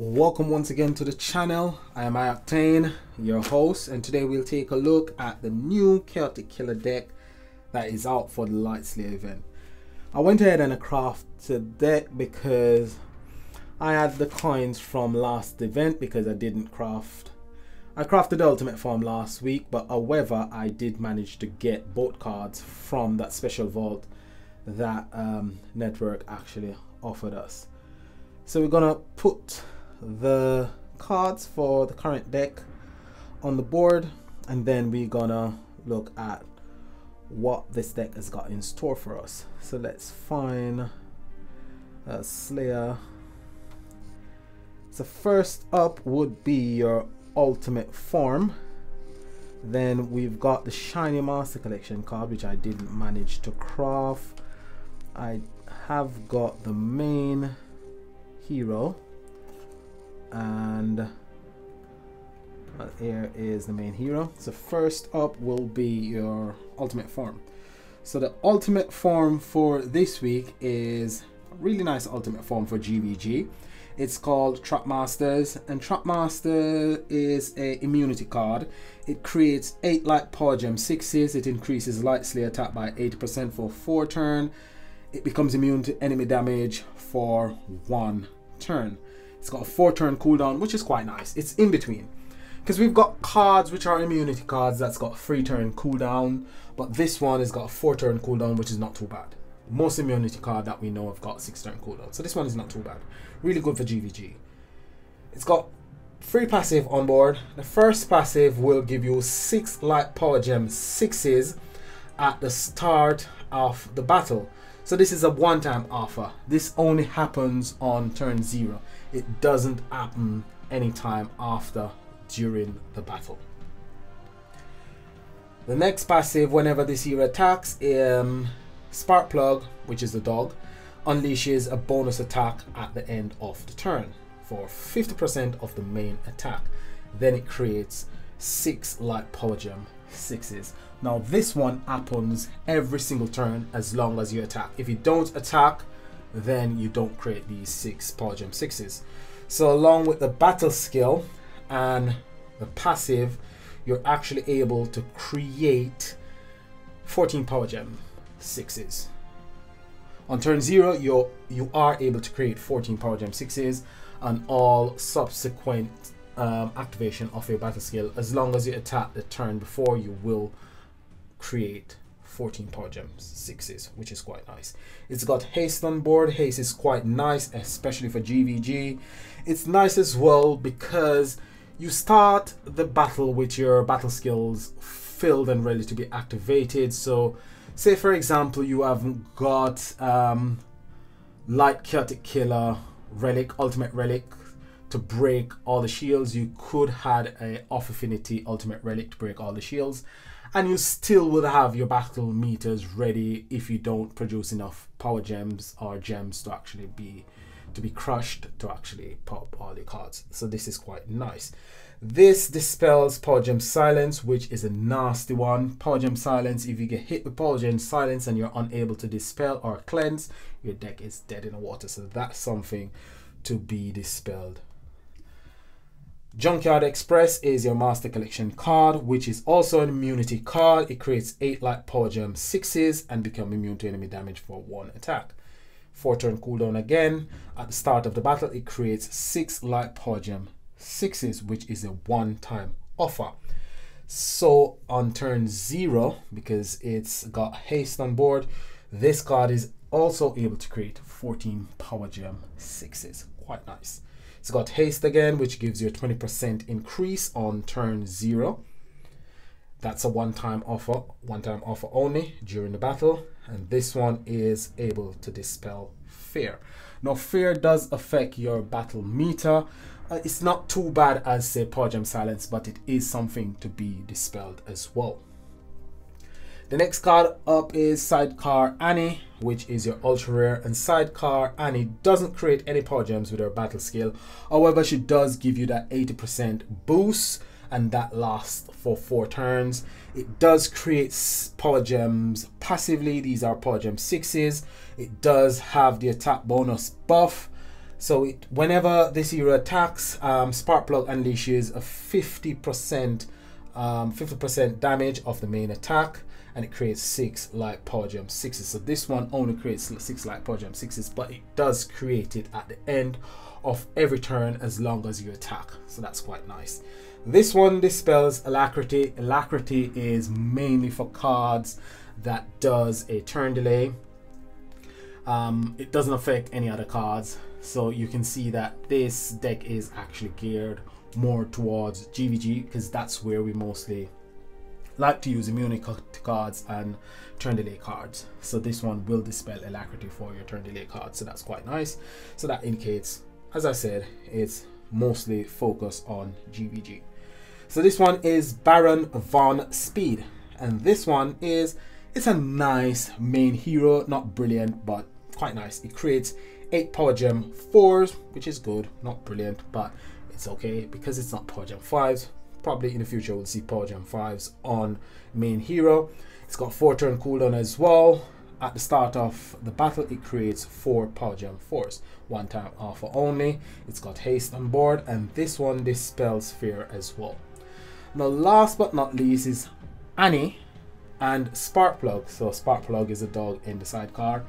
Welcome once again to the channel. I am Octane, your host, and today we'll take a look at the new Chaotic Killer deck that is out for the Light Slayer event. I went ahead and crafted the deck because I had the coins from last event because I didn't craft. I crafted the ultimate form last week, but however I did manage to get both cards from that special vault that network actually offered us. So we're gonna put the cards for the current deck on the board, and then we're gonna look at what this deck has got in store for us. So let's find a Slayer. So first up would be your ultimate form. Then we've got the Shiny Master Collection card, which I didn't manage to craft. I have got the main hero, and here is the main hero. So first up will be your ultimate form. So the ultimate form for this week is a really nice ultimate form for GVG. It's called Trapmasters, and Trapmaster is a immunity card. It creates 8 light power gem 6s. It increases Light Slayer attack by 80% for 4 turns. It becomes immune to enemy damage for 1 turn. It's got a 4-turn cooldown, which is quite nice. It's in between, because we've got cards which are immunity cards that's got a 3-turn cooldown, but this one has got a 4-turn cooldown, which is not too bad. Most immunity card that we know have got 6-turn cooldown, so this one is not too bad. Really good for GVG. It's got 3 passive on board. The first passive will give you 6 light power gem 6s at the start of the battle. So this is a one-time offer. This only happens on turn 0. It doesn't happen anytime after during the battle. The next passive, whenever this hero attacks, Spark Plug, which is the dog, unleashes a bonus attack at the end of the turn for 50% of the main attack. Then it creates 6 light power gem 6s. Now this one happens every single turn as long as you attack. If you don't attack, then you don't create these 6 power gem 6s. So along with the battle skill and the passive, you're actually able to create 14 power gem 6s. On turn 0, you are able to create 14 power gem 6s on all subsequent activation of your battle skill. As long as you attack the turn before, you will create 14 power gem 6s, which is quite nice. It's got haste on board. Haste is quite nice, especially for GVG. It's nice as well because you start the battle with your battle skills filled and ready to be activated. So say for example you haven't got light chaotic killer relic, ultimate relic, to break all the shields. You could have a off affinity ultimate relic to break all the shields, and you still will have your battle meters ready if you don't produce enough power gems or gems to actually be crushed to actually pop all the cards. So this is quite nice. This dispels power gem silence, which is a nasty one. Power gem silence, if you get hit with power gem silence and you're unable to dispel or cleanse, your deck is dead in the water. So that's something to be dispelled. Junkyard Express is your Master Collection card, which is also an immunity card. It creates 8 light power gem 6s and become immune to enemy damage for 1 attack. 4-turn cooldown again. At the start of the battle, it creates 6 light power gem 6s, which is a one-time offer. So on turn 0, because it's got haste on board, this card is also able to create 14 power gem 6s. Quite nice. It's got haste again, which gives you a 20% increase on turn 0. That's a one-time offer only during the battle. And this one is able to dispel fear. Now fear does affect your battle meter. It's not too bad as say power gem silence, but it is something to be dispelled as well. The next card up is Sidecar Annie, which is your ultra rare, and Sidecar Annie doesn't create any power gems with her battle skill. However, she does give you that 80% boost, and that lasts for 4 turns. It does create power gems passively. These are power gem 6s. It does have the attack bonus buff. So whenever this hero attacks, Sparkplug unleashes a 50% damage of the main attack, and it creates 6 light power gem 6s. So this one only creates 6 light power gem 6s, but it does create it at the end of every turn as long as you attack. So that's quite nice. This one dispels Alacrity. Alacrity is mainly for cards that does a turn delay. It doesn't affect any other cards. So you can see that this deck is actually geared more towards GVG, because that's where we mostly like to use immunity cards and turn delay cards. So this one will dispel Alacrity for your turn delay cards. So that's quite nice. So that indicates, as I said, it's mostly focused on GVG. So this one is Baron Von Speed, and this one is, it's a nice main hero, not brilliant but quite nice. It creates 8 power gem 4s, which is good, not brilliant, but it's okay because it's not power gem 5s. Probably in the future we'll see power gem 5s on main hero. It's got 4 turn cooldown as well. At the start of the battle, it creates 4 power gem 4s, 1 time alpha only. It's got haste on board, and this one dispels fear as well. Now last but not least is Annie and Sparkplug. So Sparkplug is a dog in the sidecar,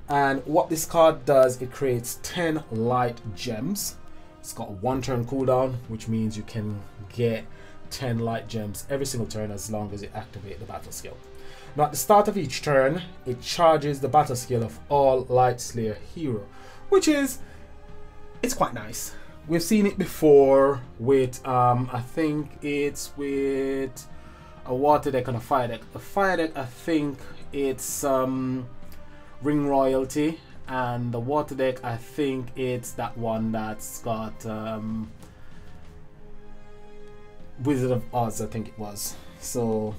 and what this card does, it creates 10 light gems. It's got a 1 turn cooldown, which means you can get 10 light gems every single turn as long as you activate the battle skill. Now at the start of each turn, it charges the battle skill of all Light Slayer hero, which is, it's quite nice. We've seen it before with I think it's with a water deck and a fire deck. The fire deck, I think it's Ring Royalty, and the water deck, I think it's that one that's got Wizard of Oz, I think it was. So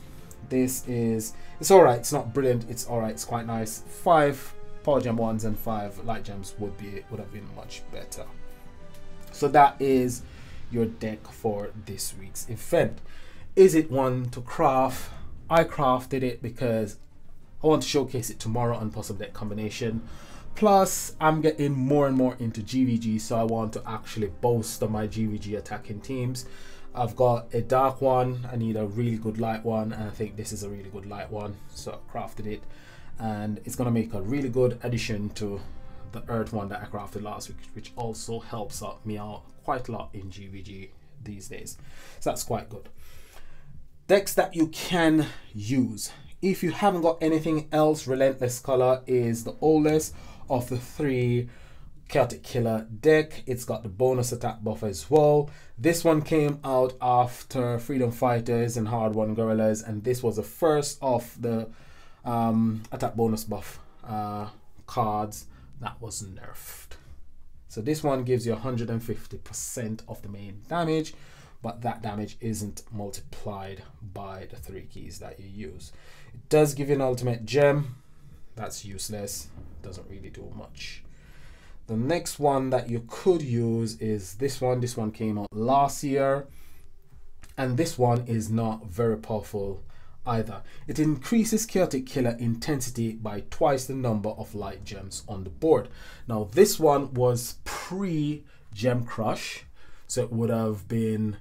this is, it's alright, it's not brilliant, it's alright, it's quite nice. 5 power gem 1s and 5 light gems would have been much better. So that is your deck for this week's event. Is it one to craft? I crafted it because I want to showcase it tomorrow on possible deck combination. Plus, I'm getting more and more into GVG, so I want to actually bolster my GVG attacking teams. I've got a dark one, I need a really good light one, and I think this is a really good light one, so I crafted it. And it's going to make a really good addition to the earth one that I crafted last week, which also helps out me out quite a lot in GVG these days. So that's quite good. Decks that you can use. If you haven't got anything else, Relentless Color is the oldest of the 3 Chaotic Killer deck. It's got the bonus attack buff as well. This one came out after Freedom Fighters and Hard Won Guerrillas, and this was the first of the attack bonus buff cards that was nerfed. So this one gives you 150% of the main damage, but that damage isn't multiplied by the 3 keys that you use. It does give you an ultimate gem. That's useless, doesn't really do much. The next one that you could use is this one. This one came out last year, and this one is not very powerful either. It increases Chaotic Killer intensity by twice the number of light gems on the board. Now this one was pre-Gem Crush, so it would have been,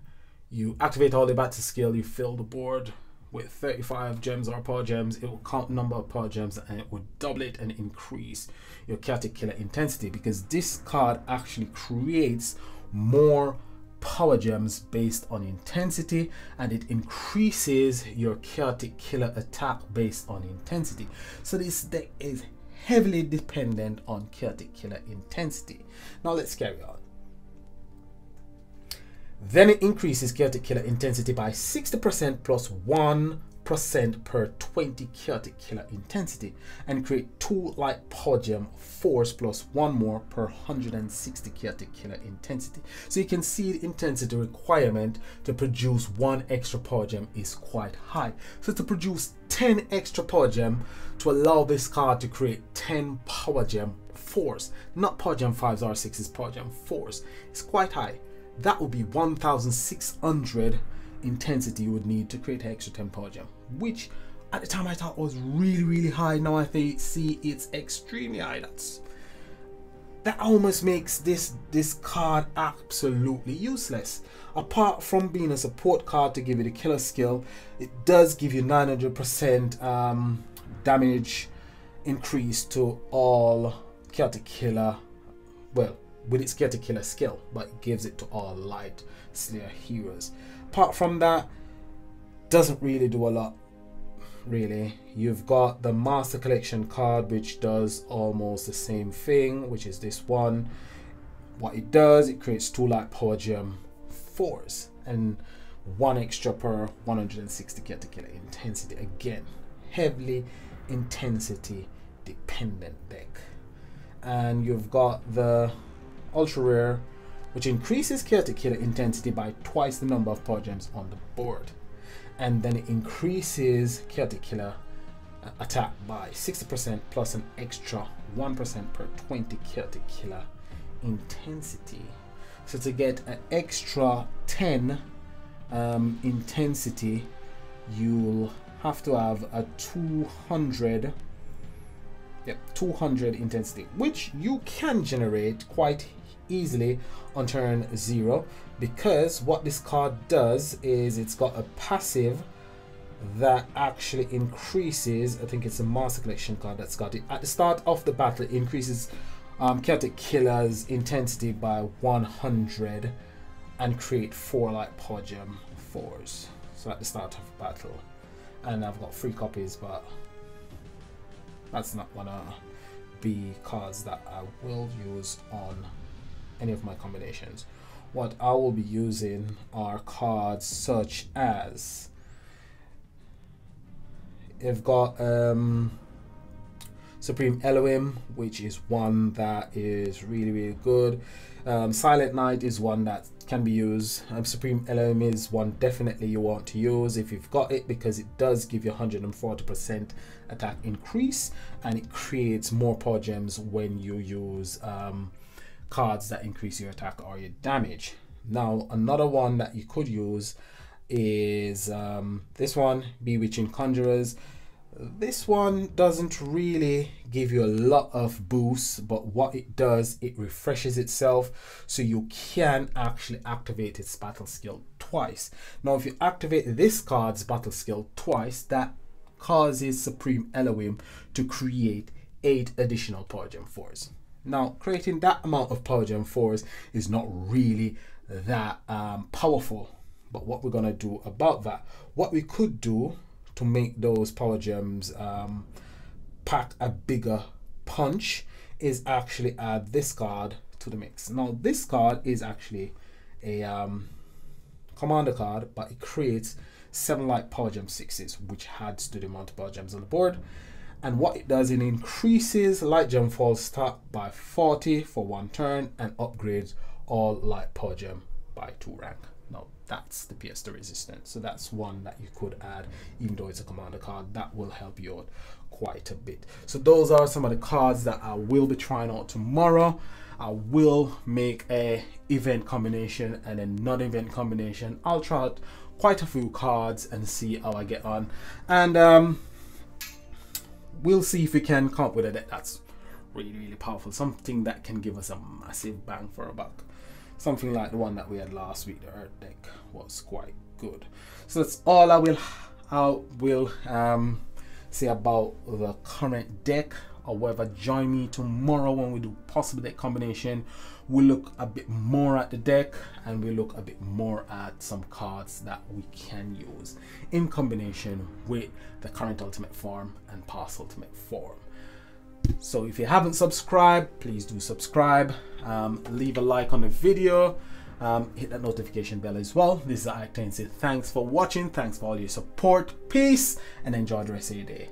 you activate all the battle skill, you fill the board with 35 gems or power gems, it will count number of power gems and it would double it and increase your Chaotic Killer intensity, because this card actually creates more power gems based on intensity, and it increases your Chaotic Killer attack based on intensity. So this deck is heavily dependent on Chaotic Killer intensity. Now let's carry on. Then it increases Chaotic Killer intensity by 60% plus 1% per 20 Chaotic Killer intensity, and create 2 light power gem 4s plus 1 more per 160 Chaotic Killer intensity. So you can see the intensity requirement to produce 1 extra power gem is quite high. So to produce 10 extra power gem to allow this card to create 10 power gem 4s, not power gem 5s or 6s, power gem 4s, is quite high. That would be 1,600 intensity you would need to create an extra 10 power gem, which at the time I thought was really high. Now I see it's extremely high. that almost makes this card absolutely useless. Apart from being a support card to give you the killer skill, it does give you 900% damage increase to all chaotic killer, well, with its chaotic killer skill, but it gives it to all light slayer heroes. Apart from that, doesn't really do a lot, really. You've got the Master Collection card, which does almost the same thing, which is this one. What it does, it creates 2 light power gem 4s and 1 extra per 160 chaotic killer intensity. Again, heavily intensity dependent deck. And you've got the ultra rare, which increases chaotic killer intensity by twice the number of power gems on the board, and then it increases chaotic killer attack by 60% plus an extra 1% per 20 chaotic killer intensity. So to get an extra 10 intensity, you'll have to have a 200 intensity, which you can generate quite easily on turn 0, because what this card does is it's got a passive that actually increases, I think it's a Master Collection card that's got it. At the start of the battle, it increases chaotic killer's intensity by 100 and create 4 light power gem 4s. So at the start of battle, and I've got 3 copies, but that's not gonna be cards that I will use on any of my combinations. What I will be using are cards such as, you've got Supreme Elohim, which is one that is really good. Silent Knight is one that can be used. Supreme Elohim is one definitely you want to use if you've got it, because it does give you 140% attack increase, and it creates more power gems when you use cards that increase your attack or your damage. Now another one that you could use is this one, Bewitching Conjurers. This one doesn't really give you a lot of boosts, but what it does, it refreshes itself, so you can actually activate its battle skill twice. Now if you activate this card's battle skill twice, that causes Supreme Elohim to create 8 additional power gem 4s. Now creating that amount of power gem 4s is not really that powerful, but what we're gonna do about that, what we could do to make those power gems pack a bigger punch, is actually add this card to the mix. Now this card is actually a commander card, but it creates 7 light power gem 6s, which adds to the amount of power gems on the board. And what it does, it increases light gem fall stat by 40 for 1 turn and upgrades all light power gem by 2 rank. Now that's the pierce the resistance, so that's one that you could add, even though it's a commander card. That will help you out quite a bit. So those are some of the cards that I will be trying out tomorrow. I will make a event combination and a non-event combination. I'll try out quite a few cards and see how I get on, and we'll see if we can come up with a deck that's really powerful, something that can give us a massive bang for a buck. Something like the one that we had last week. The Earth deck was quite good. So that's all I will say about the current deck. However, join me tomorrow when we do possible deck combination. We'll look a bit more at the deck, and we'll look a bit more at some cards that we can use in combination with the current ultimate form and past ultimate form. So if you haven't subscribed, please do subscribe. Leave a like on the video, hit that notification bell as well. This is Octane. Thanks for watching, thanks for all your support, peace, and enjoy the rest of your day.